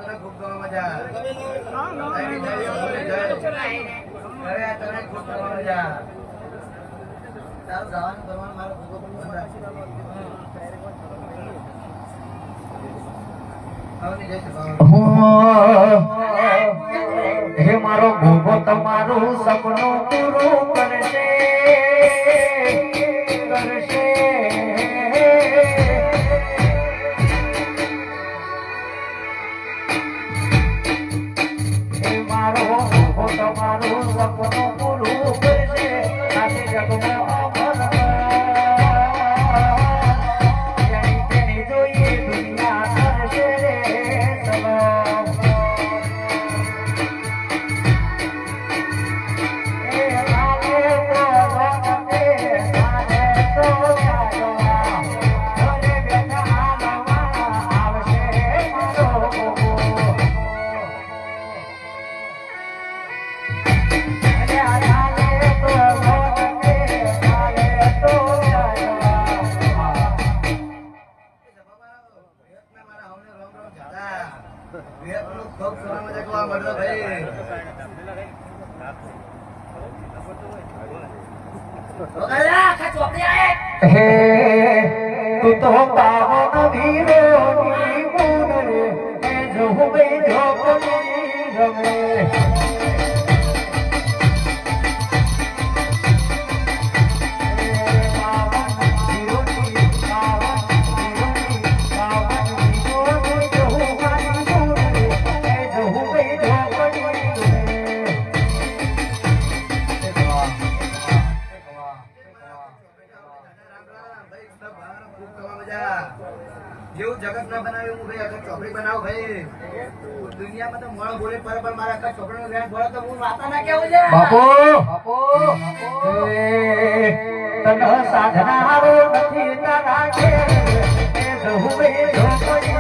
તને ખૂબ મજા અરે તને ખૂબ મજા તારું ગાવાનું કરવાનું મારો ખૂબ મજા હે મારો ભોગો તમારું સપનું પૂરું કરશે કરશે હે મારો ભોગો તમારું સપનું પૂરું કરશે આજે જગમાં તું તો પાવન વીરોની મૂન રે જો બે જોકની રમે જેવું જગત ના બનાવ્યું હું ભાઈ અગર ચોપડી બનાવ ભાઈ દુનિયામાં તો મોણ બોલે પર મારા અગર ચોપડીનો વ્યાજ બોલે તો હું વાતા ના કેવું છે બાપો બાપો તને સાધના હારો નથી તારા કે એ જહુ બે જોઈ